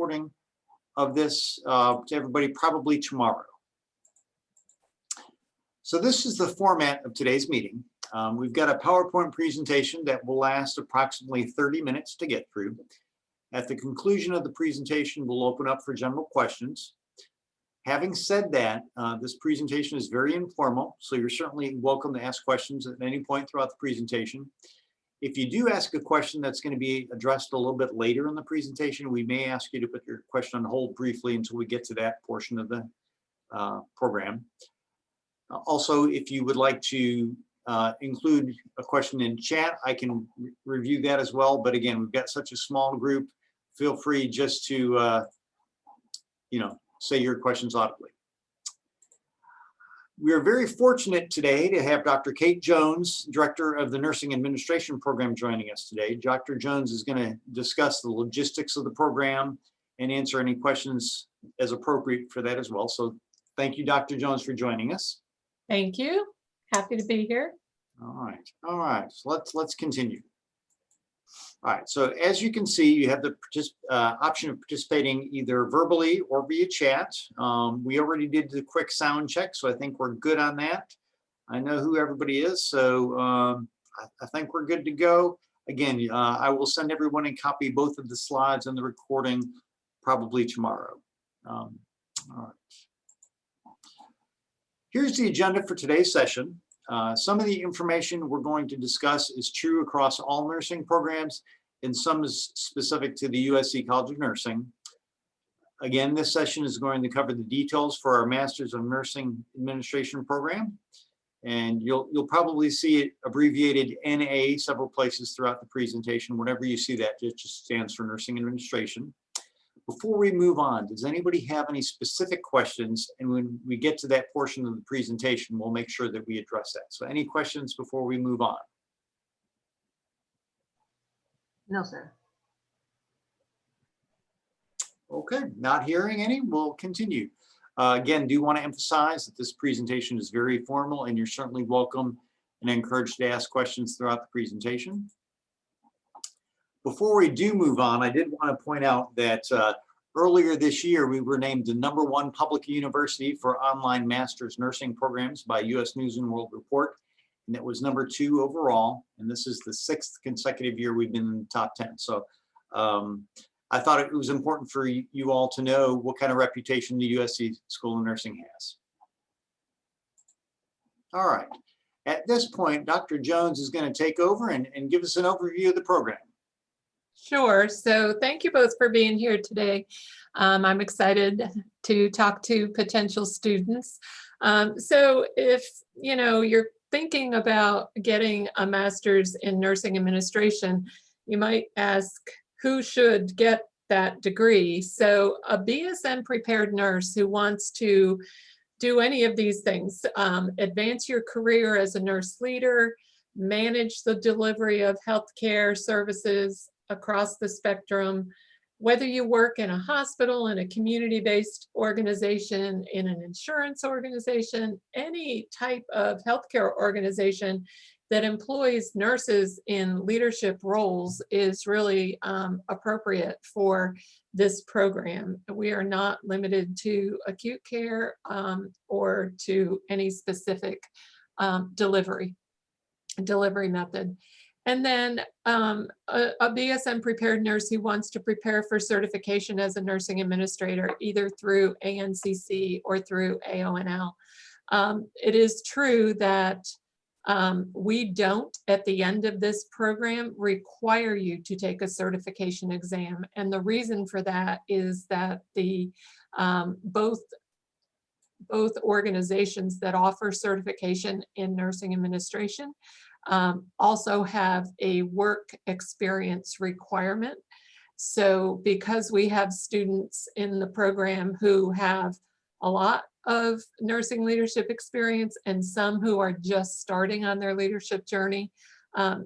recording of this to everybody probably tomorrow. So this is the format of today's meeting. We've got a PowerPoint presentation that will last approximately 30 minutes to get through. At the conclusion of the presentation, we'll open up for general questions. Having said that, this presentation is very informal, so you're certainly welcome to ask questions at any point throughout the presentation. If you do ask a question that's going to be addressed a little bit later in the presentation, we may ask you to put your question on hold briefly until we get to that portion of the program. Also, if you would like to include a question in chat, I can review that as well. But again, we've got such a small group. Feel free just to, say your questions audibly. We are very fortunate today to have Dr. Kate Jones, Director of the Nursing Administration Program, joining us today. Dr. Jones is going to discuss the logistics of the program and answer any questions as appropriate for that as well. So thank you, Dr. Jones, for joining us. Thank you. Happy to be here. All right. So let's continue. All right. So as you can see, you have the option of participating either verbally or via chat. We already did the quick sound check, so I think we're good on that. I know who everybody is, so I think we're good to go. Again, I will send everyone a copy of both of the slides and the recording probably tomorrow. All right. Here's the agenda for today's session. Some of the information we're going to discuss is true across all nursing programs, and some is specific to the USC College of Nursing. Again, this session is going to cover the details for our Masters of Nursing Administration program, and you'll probably see it abbreviated NA several places throughout the presentation. Whenever you see that, it just stands for Nursing Administration. Before we move on, does anybody have any specific questions? And when we get to that portion of the presentation, we'll make sure that we address that. So any questions before we move on? No, sir. Okay, not hearing any, we'll continue. Again, do want to emphasize that this presentation is very formal and you're certainly welcome and encouraged to ask questions throughout the presentation. Before we do move on, I did want to point out that earlier this year, we were named the #1 public university for online master's nursing programs by US News and World Report. And that was #2 overall. And this is the 6th consecutive year we've been in the top 10. So I thought it was important for you all to know what kind of reputation the USC School of Nursing has. All right. At this point, Dr. Jones is going to take over and give us an overview of the program. Sure. So thank you both for being here today. I'm excited to talk to potential students. So if you're thinking about getting a master's in nursing administration, you might ask who should get that degree. So a BSN prepared nurse who wants to do any of these things, advance your career as a nurse leader, manage the delivery of healthcare services across the spectrum, whether you work in a hospital, in a community-based organization, in an insurance organization, any type of healthcare organization that employs nurses in leadership roles is really appropriate for this program. We are not limited to acute care or to any specific delivery method. And then a BSN prepared nurse who wants to prepare for certification as a nursing administrator, either through ANCC or through AONL. It is true that we don't, at the end of this program, require you to take a certification exam. And the reason for that is that the both organizations that offer certification in nursing administration also have a work experience requirement. So because we have students in the program who have a lot of nursing leadership experience and some who are just starting on their leadership journey,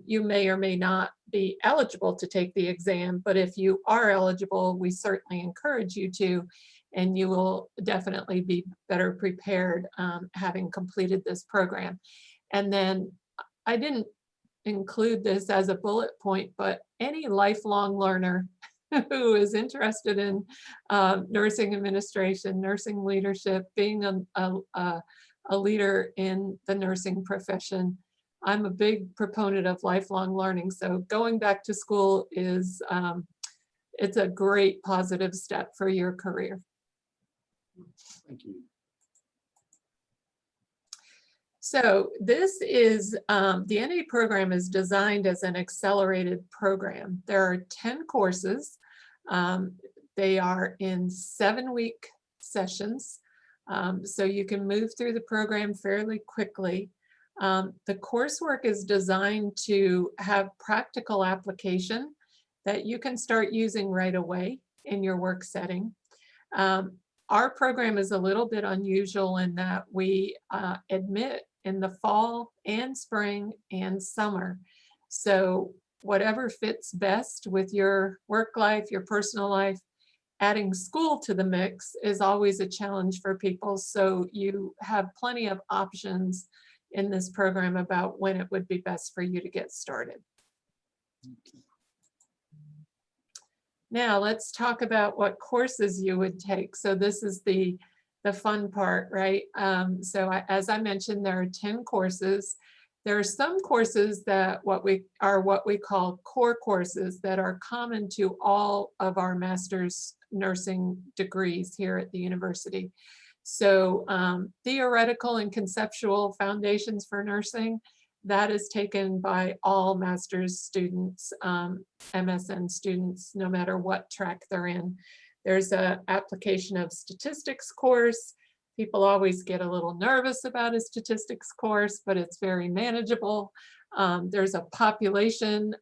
you may or may not be eligible to take the exam, but if you are eligible, we certainly encourage you to, and you will definitely be better prepared having completed this program. And then I didn't include this as a bullet point, but any lifelong learner who is interested in nursing administration, nursing leadership, being a leader in the nursing profession. I'm a big proponent of lifelong learning. So going back to school is, it's a great positive step for your career. Thank you. So this is, the NA program is designed as an accelerated program. There are 10 courses. They are in 7-week sessions. So you can move through the program fairly quickly. The coursework is designed to have practical application that you can start using right away in your work setting. Our program is a little bit unusual in that we admit in the fall and spring and summer. So whatever fits best with your work life, your personal life, adding school to the mix is always a challenge for people. So you have plenty of options in this program about when it would be best for you to get started. Now let's talk about what courses you would take. So this is the fun part, right? As I mentioned, there are 10 courses. There are some courses that what we call core courses that are common to all of our master's nursing degrees here at the university. So theoretical and conceptual foundations for nursing, that is taken by all master's students, MSN students, no matter what track they're in. There's an application of statistics course. People always get a little nervous about a statistics course, but it's very manageable. There's a population,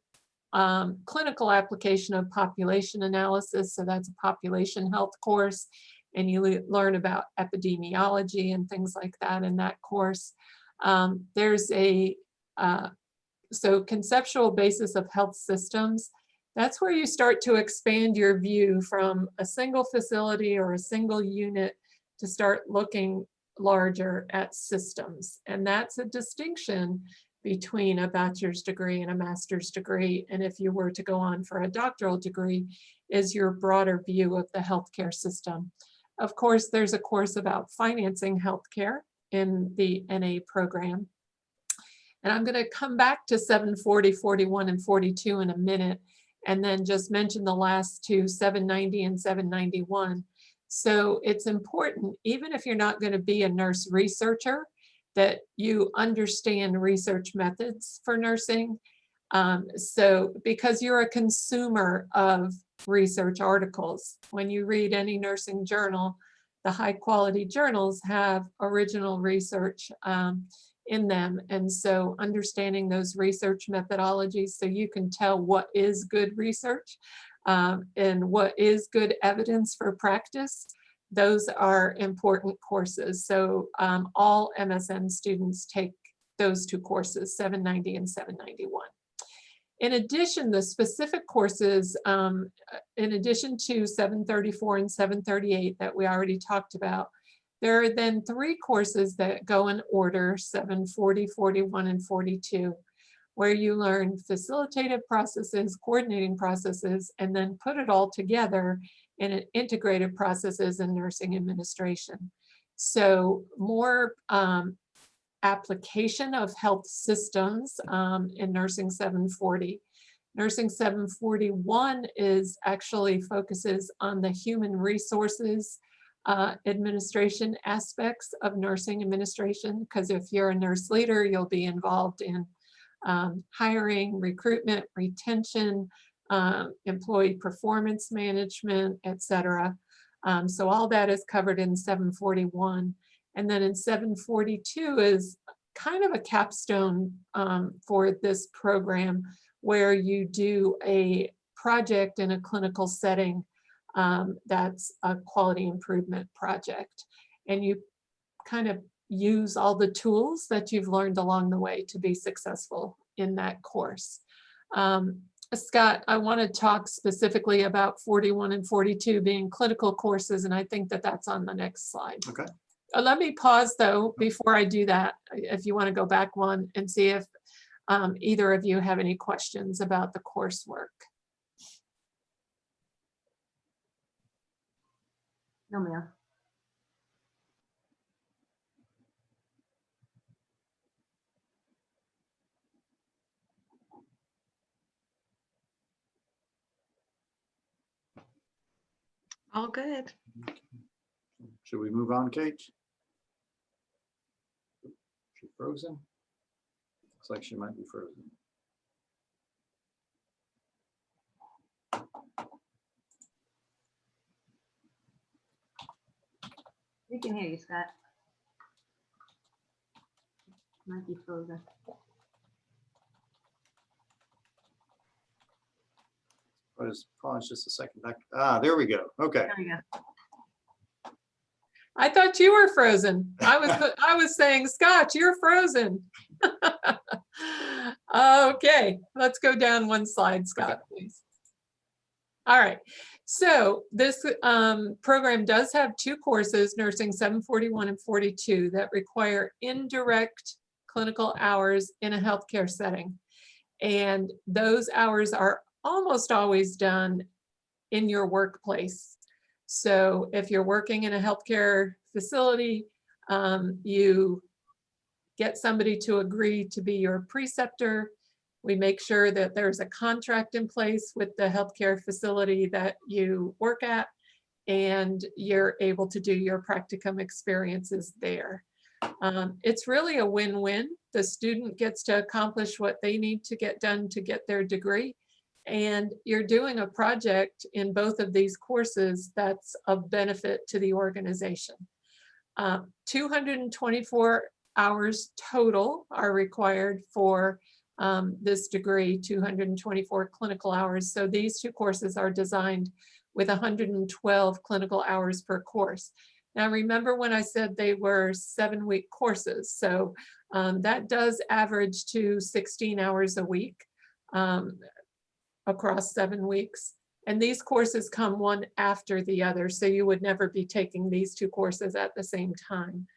clinical application of population analysis. So that's a population health course. And you learn about epidemiology and things like that in that course. There's a conceptual basis of health systems. That's where you start to expand your view from a single facility or a single unit to start looking larger at systems. And that's a distinction between a bachelor's degree and a master's degree. And if you were to go on for a doctoral degree, is your broader view of the healthcare system. Of course, there's a course about financing healthcare in the NA program. And I'm going to come back to 740, 41, and 42 in a minute, and then just mention the last two, 790 and 791. So it's important, even if you're not going to be a nurse researcher, that you understand research methods for nursing. Because you're a consumer of research articles. When you read any nursing journal, the high quality journals have original research in them. And so understanding those research methodologies so you can tell what is good research and what is good evidence for practice, those are important courses. So all MSN students take those two courses, 790 and 791. In addition, the specific courses, in addition to 734 and 738 that we already talked about, there are then 3 courses that go in order, 740, 41, and 42, where you learn facilitative processes, coordinating processes, and then put it all together in an integrated processes in nursing administration. So more application of health systems in Nursing 740. Nursing 741 is actually focuses on the human resources administration aspects of nursing administration, because if you're a nurse leader, you'll be involved in hiring, recruitment, retention, employee performance management, etc. So all that is covered in 741. And then in 742 is kind of a capstone for this program, where you do a project in a clinical setting that's a quality improvement project. And you kind of use all the tools that you've learned along the way to be successful in that course. Scott, I want to talk specifically about 41 and 42 being clinical courses, and I think that that's on the next slide. Okay. Let me pause though, before I do that, if you want to go back one and see if either of you have any questions about the coursework. No, ma'am. All good. Should we move on, Kate? She frozen? Looks like she might be frozen. We can hear you, Scott. Might be frozen. Pause just a second. There we go. Okay. There we go. I thought you were frozen. I was saying, Scott, you're frozen. Okay, let's go down one slide, Scott, please. All right, so this program does have two courses, Nursing 741 and 42, that require indirect clinical hours in a healthcare setting. And those hours are almost always done in your workplace. So if you're working in a healthcare facility, you get somebody to agree to be your preceptor. We make sure that there's a contract in place with the healthcare facility that you work at, and you're able to do your practicum experiences there. It's really a win-win. The student gets to accomplish what they need to get done to get their degree, and you're doing a project in both of these courses that's of benefit to the organization. 224 hours total are required for this degree, 224 clinical hours. So these two courses are designed with 112 clinical hours per course. Now, remember when I said they were 7-week courses. So that does average to 16 hours a week across 7 weeks. And these courses come one after the other. So you would never be taking these two courses at the same time.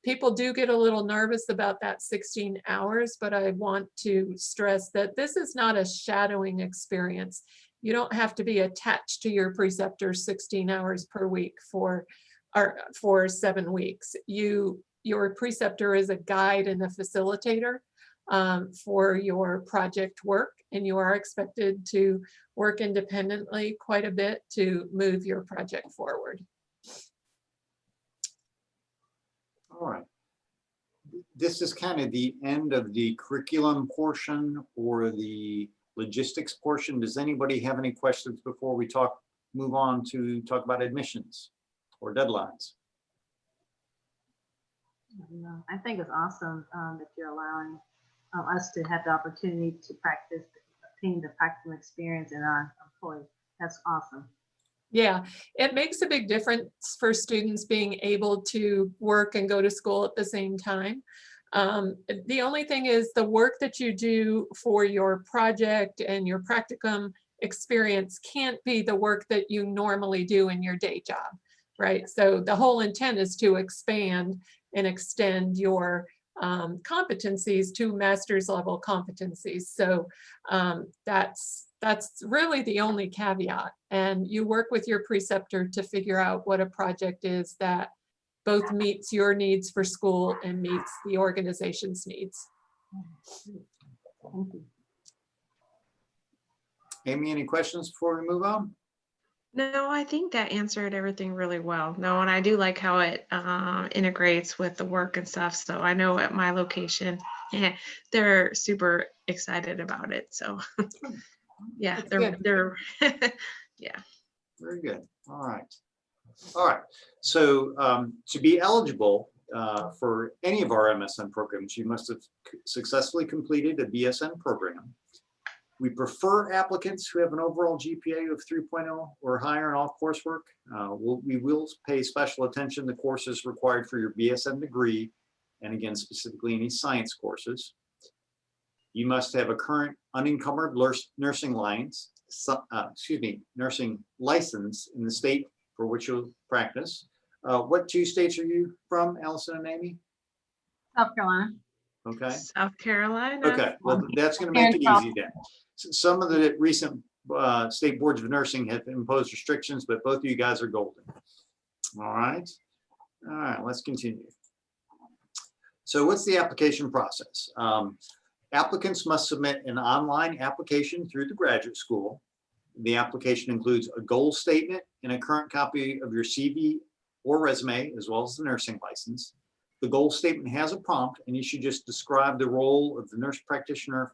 People do get a little nervous about that 16 hours, but I want to stress that this is not a shadowing experience. You don't have to be attached to your preceptor 16 hours per week for 7 weeks. Your preceptor is a guide and a facilitator for your project work, and you are expected to work independently quite a bit to move your project forward. All right. This is kind of the end of the curriculum portion or the logistics portion. Does anybody have any questions before we move on to talk about admissions or deadlines? No, I think it's awesome that you're allowing us to have the opportunity to practice, obtain the practical experience in our employees. That's awesome. Yeah, it makes a big difference for students being able to work and go to school at the same time. The only thing is the work that you do for your project and your practicum experience can't be the work that you normally do in your day job, right? So the whole intent is to expand and extend your competencies to master's level competencies. So that's really the only caveat. And you work with your preceptor to figure out what a project is that both meets your needs for school and meets the organization's needs. Thank you. Amy, any questions before we move on? No, I think that answered everything really well. No, and I do like how it integrates with the work and stuff. So I know at my location, they're super excited about it. So yeah, That's they're yeah. Very good. All right. All right. So to be eligible for any of our MSN programs, you must have successfully completed a BSN program. We prefer applicants who have an overall GPA of 3.0 or higher in all coursework. We will pay special attention to courses required for your BSN degree, and again, specifically any science courses. You must have a current unencumbered nursing nursing license in the state for which you'll practice. What 2 states are you from, Allison and Amy? South Carolina. Okay. South Carolina. Okay, well, that's going to make it easy then. Some of the recent state boards of nursing have imposed restrictions, but both of you guys are golden. All right. All right, let's continue. So what's the application process? Applicants must submit an online application through the graduate school. The application includes a goal statement and a current copy of your CV or resume, as well as the nursing license. The goal statement has a prompt, and you should just describe the role of the nurse practitioner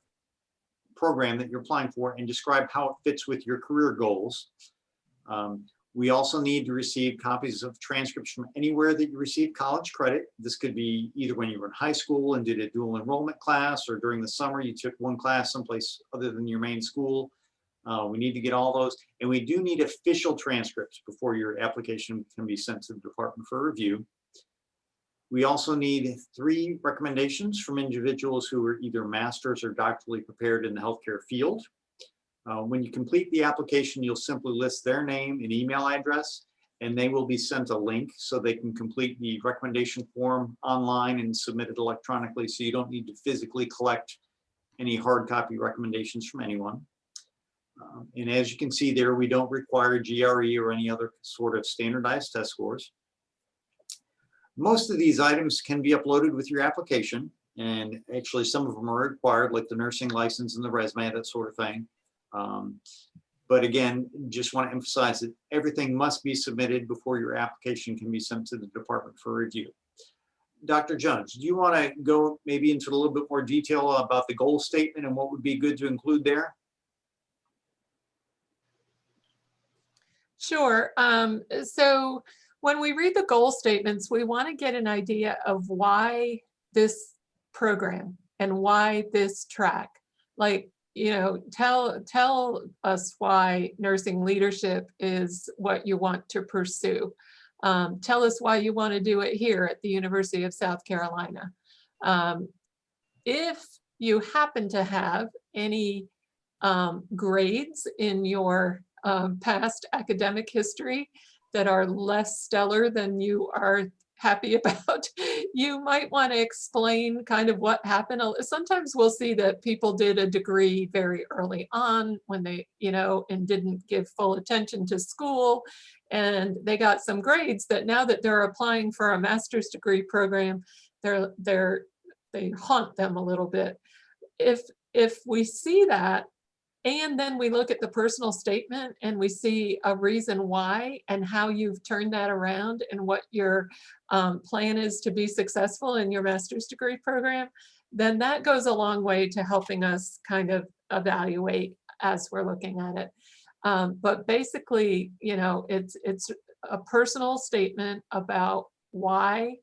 program that you're applying for and describe how it fits with your career goals. We also need to receive copies of transcripts from anywhere that you receive college credit. This could be either when you were in high school and did a dual enrollment class, or during the summer you took one class someplace other than your main school. We need to get all those, and we do need official transcripts before your application can be sent to the department for review. We also need 3 recommendations from individuals who are either masters or doctorally prepared in the healthcare field. When you complete the application, you'll simply list their name and email address, and they will be sent a link so they can complete the recommendation form online and submit it electronically, so you don't need to physically collect any hard copy recommendations from anyone. And as you can see there, we don't require GRE or any other sort of standardized test scores. Most of these items can be uploaded with your application, and actually some of them are required, like the nursing license and the resume, that sort of thing. But again, just want to emphasize that everything must be submitted before your application can be sent to the department for review. Dr. Jones, do you want to go maybe into a little bit more detail about the goal statement and what would be good to include there? Sure. So when we read the goal statements, we want to get an idea of why this program and why this track. Like, you know, tell us why nursing leadership is what you want to pursue. Tell us why you want to do it here at the University of South Carolina. If you happen to have any grades in your past academic history that are less stellar than you are happy about, you might want to explain kind of what happened. Sometimes we'll see that people did a degree very early on when they, you know, and didn't give full attention to school, and they got some grades that now that they're applying for a master's degree program, they haunt them a little bit. If we see that, and then we look at the personal statement and we see a reason why and how you've turned that around and what your plan is to be successful in your master's degree program, then that goes a long way to helping us kind of evaluate as we're looking at it. But basically, you know, it's a personal statement about why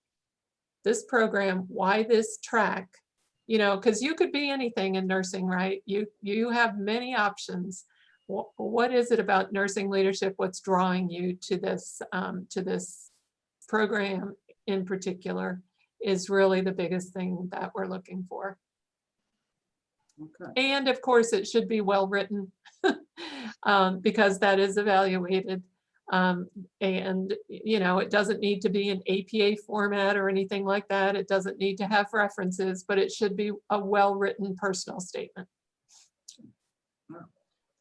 this program, why this track, you know, because you could be anything in nursing, right? You have many options. What is it about nursing leadership? What's drawing you to this program in particular is really the biggest thing that we're looking for. Okay. And of course, it should be well written because that is evaluated. And, you know, it doesn't need to be an APA format or anything like that. It doesn't need to have references, but it should be a well-written personal statement.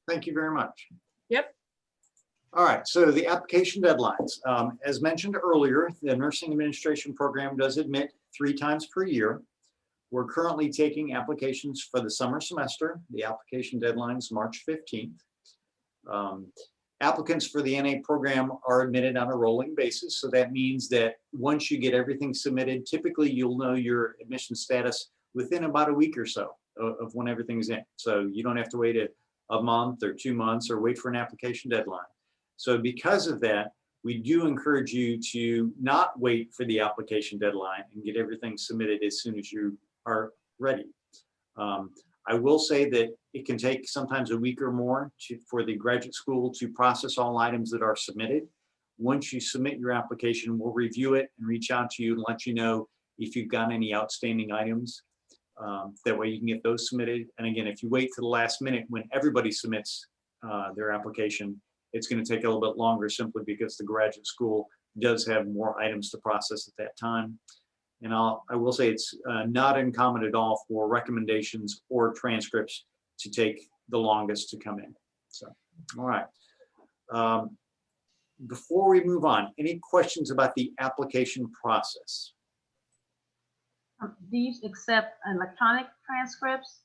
Thank you very much. Yep. All right, so the application deadlines. As mentioned earlier, the nursing administration program does admit 3 times per year. We're currently taking applications for the summer semester. The application deadline is March 15th. Applicants for the NA program are admitted on a rolling basis. So that means that once you get everything submitted, typically you'll know your admission status within about a week or so of when everything's in. So you don't have to wait a month or 2 months or wait for an application deadline. So because of that, we do encourage you to not wait for the application deadline and get everything submitted as soon as you are ready. I will say that it can take sometimes a week or more for the graduate school to process all items that are submitted. Once you submit your application, we'll review it and reach out to you and let you know if you've got any outstanding items. That way you can get those submitted. And again, if you wait to the last minute when everybody submits their application, it's going to take a little bit longer simply because the graduate school does have more items to process at that time. And I will say it's not uncommon at all for recommendations or transcripts to take the longest to come in. So, all right. Before we move on, any questions about the application process? Do you accept electronic transcripts?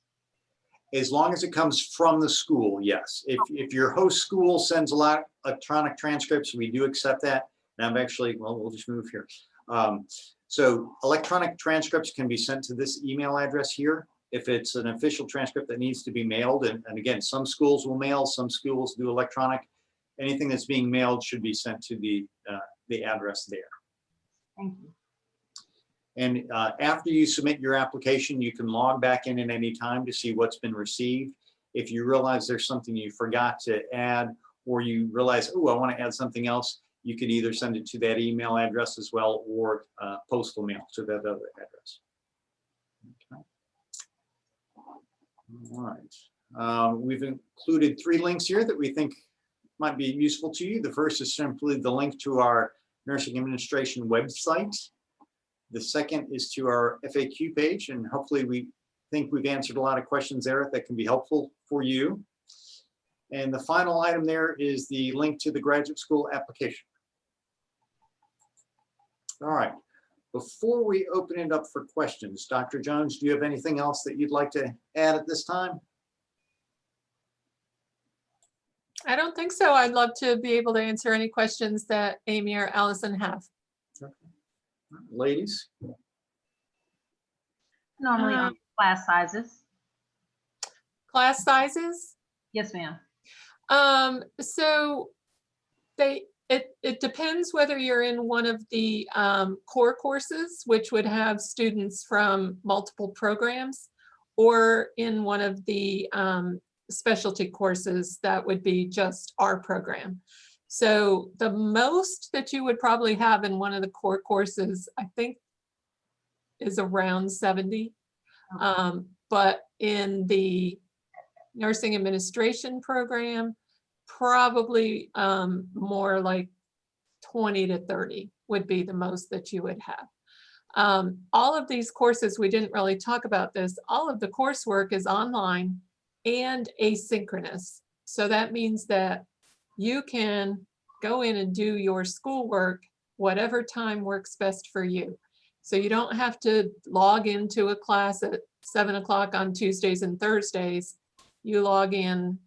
As long as it comes from the school, yes. If your host school sends a lot of electronic transcripts, we do accept that. And I'm actually, well, we'll just move here. So electronic transcripts can be sent to this email address here. If it's an official transcript that needs to be mailed, and again, some schools will mail, some schools do electronic. Anything that's being mailed should be sent to the address there. Thank you. And after you submit your application, you can log back in at any time to see what's been received. If you realize there's something you forgot to add, or you realize, oh, I want to add something else, you could either send it to that email address as well, or postal mail to that other address. Okay. All right. We've included 3 links here that we think might be useful to you. The first is simply the link to our nursing administration website. The second is to our FAQ page, and hopefully we think we've answered a lot of questions there that can be helpful for you. And the final item there is the link to the graduate school application. All right, before we open it up for questions, Dr. Jones, do you have anything else that you'd like to add at this time? I don't think so. I'd love to be able to answer any questions that Amy or Allison have. Ladies? Normally on class sizes. Class sizes? Yes, ma'am. So it depends whether you're in one of the core courses, which would have students from multiple programs, or in one of the specialty courses that would be just our program. So the most that you would probably have in one of the core courses, I think, is around 70. But in the nursing administration program, probably more like 20 to 30 would be the most that you would have. All of these courses, we didn't really talk about this, all of the coursework is online and asynchronous. So that means that you can go in and do your schoolwork whatever time works best for you. So you don't have to log into a class at 7 o'clock on Tuesdays and Thursdays. You log in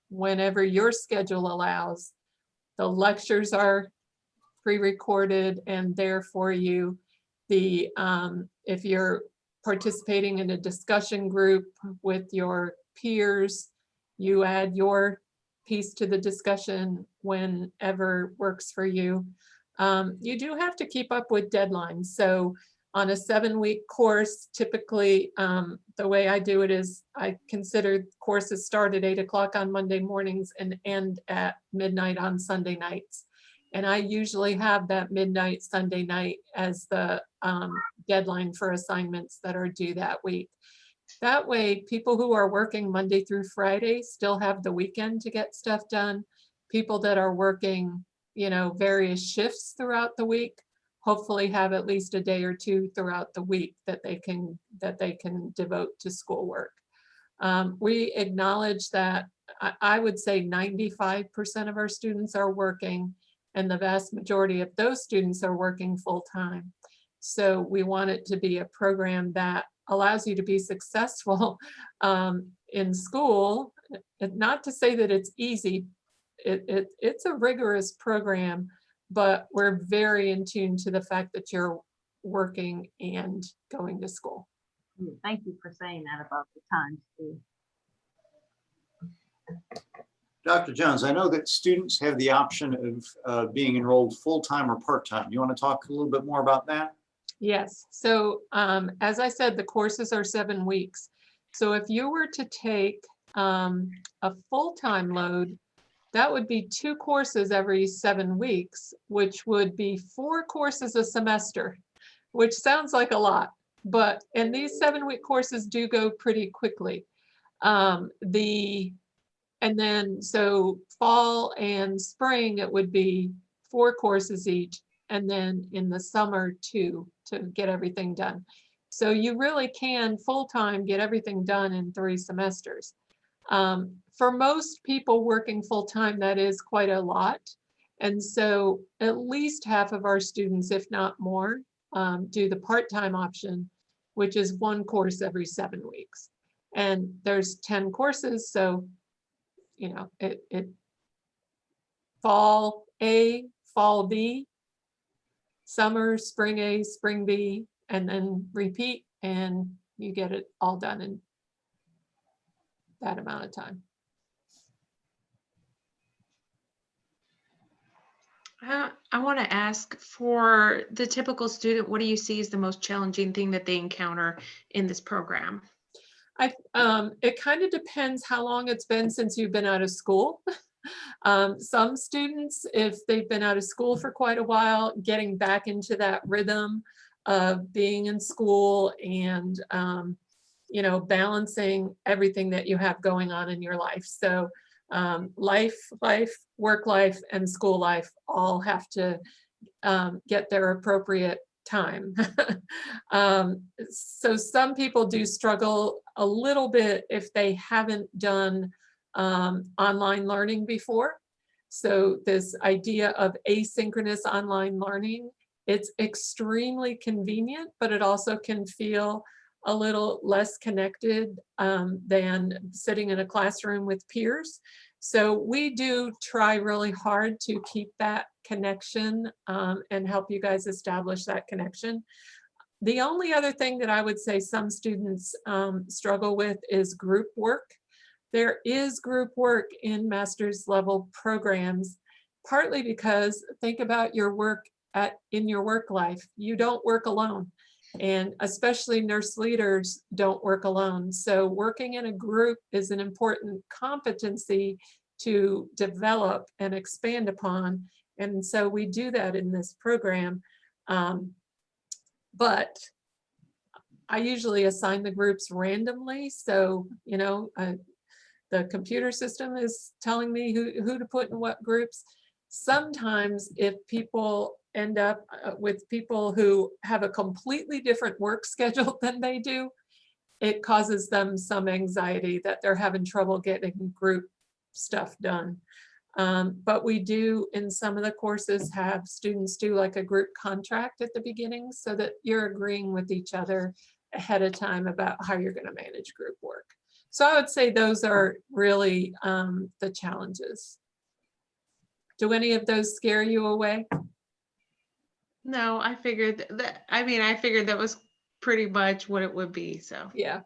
whenever your schedule allows. The lectures are pre-recorded and there for you. If you're participating in a discussion group with your peers, you add your piece to the discussion whenever works for you. You do have to keep up with deadlines. So on a 7-week course, typically the way I do it is I consider courses start at 8 o'clock on Monday mornings and end at midnight on Sunday nights. And I usually have that midnight Sunday night as the deadline for assignments that are due that week. That way, people who are working Monday through Friday still have the weekend to get stuff done. People that are working, various shifts throughout the week, hopefully have at least a day or two throughout the week that they can devote to schoolwork. We acknowledge that I would say 95% of our students are working, and the vast majority of those students are working full-time. So we want it to be a program that allows you to be successful in school. Not to say that it's easy, it's a rigorous program, but we're very in tune to the fact that you're working and going to school. Thank you for saying that about the times too. Dr. Jones, I know that students have the option of being enrolled full-time or part-time. You want to talk a little bit more about that? Yes. So as I said, the courses are 7 weeks. So if you were to take a full-time load, that would be 2 courses every 7 weeks, which would be 4 courses a semester, which sounds like a lot, and these 7-week courses do go pretty quickly. And then so fall and spring, it would be 4 courses each, and then in the summer 2 to get everything done. So you really can full-time get everything done in 3 semesters. For most people working full-time, that is quite a lot. And so at least half of our students, if not more, do the part-time option, which is one course every 7 weeks. And there's 10 courses, so it fall A, fall B, summer, spring A, spring B, and then repeat, and you get it all done in that amount of time. I want to ask, for the typical student, what do you see as the most challenging thing that they encounter in this program? It kind of depends how long it's been since you've been out of school. Some students, if they've been out of school for quite a while, getting back into that rhythm of being in school and, balancing everything that you have going on in your life. So life, work life, and school life all have to get their appropriate time. So some people do struggle a little bit if they haven't done online learning before. So this idea of asynchronous online learning, it's extremely convenient, but it also can feel a little less connected than sitting in a classroom with peers. So we do try really hard to keep that connection and help you guys establish that connection. The only other thing that I would say some students struggle with is group work. There is group work in master's level programs, partly because think about your work in your work life. You don't work alone. And especially nurse leaders don't work alone. So working in a group is an important competency to develop and expand upon. And so we do that in this program. But I usually assign the groups randomly. So, the computer system is telling me who to put in what groups. Sometimes if people end up with people who have a completely different work schedule than they do, it causes them some anxiety that they're having trouble getting group stuff done. But we do, in some of the courses, have students do like a group contract at the beginning so that you're agreeing with each other ahead of time about how you're going to manage group work. So I would say those are really the challenges. Do any of those scare you away? No, I figured that, I figured that was pretty much what it would be, so. Yeah.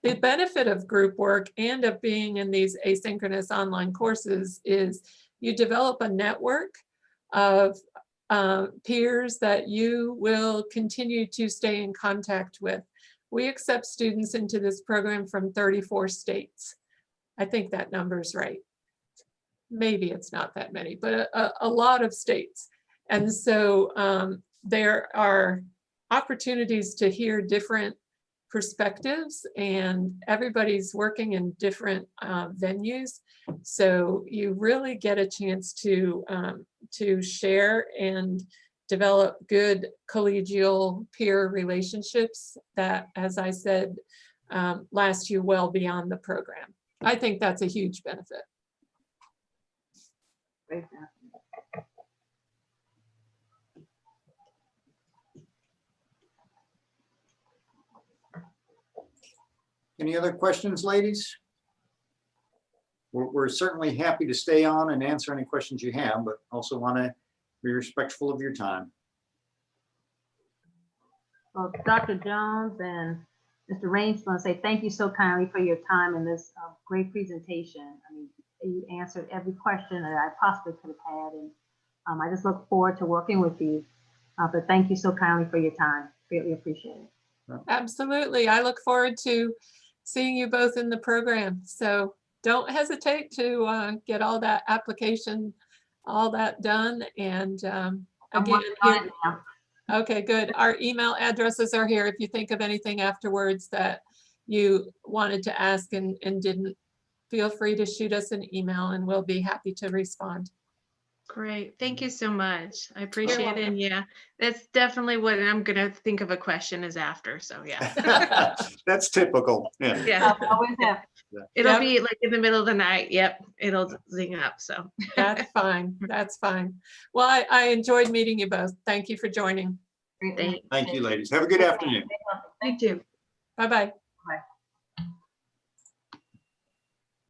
The benefit of group work and of being in these asynchronous online courses is you develop a network of peers that you will continue to stay in contact with. We accept students into this program from 34 states. I think that number's right. Maybe it's not that many, but a lot of states. And so there are opportunities to hear different perspectives, and everybody's working in different venues. So you really get a chance to share and develop good collegial peer relationships that, as I said, last you well beyond the program. I think that's a huge benefit. Great. Any other questions, ladies? We're certainly happy to stay on and answer any questions you have, but also want to be respectful of your time. Well, Dr. Jones and Mr. Raines, want to say thank you so kindly for your time in this great presentation. I mean, you answered every question that I possibly could have had, and I just look forward to working with you. But thank you so kindly for your time. Greatly appreciate it. Absolutely. I look forward to seeing you both in the program. So don't hesitate to get all that application, all that done. And again, here, okay, good. Our email addresses are here if you think of anything afterwards that you wanted to ask and didn't. Feel free to shoot us an email and we'll be happy to respond. Great. Thank you so much. I appreciate it. welcome. And yeah, that's definitely what I'm gonna think of a question is after. So yeah. That's typical, yeah. Yeah. Always have. It'll Yep. be like in the middle of the night. Yep. It'll zing up. So That's fine. That's fine. Well, I enjoyed meeting you both. Thank you for joining. Great. Thank Thank you, ladies. Have a good afternoon. you too. Bye-bye. Bye.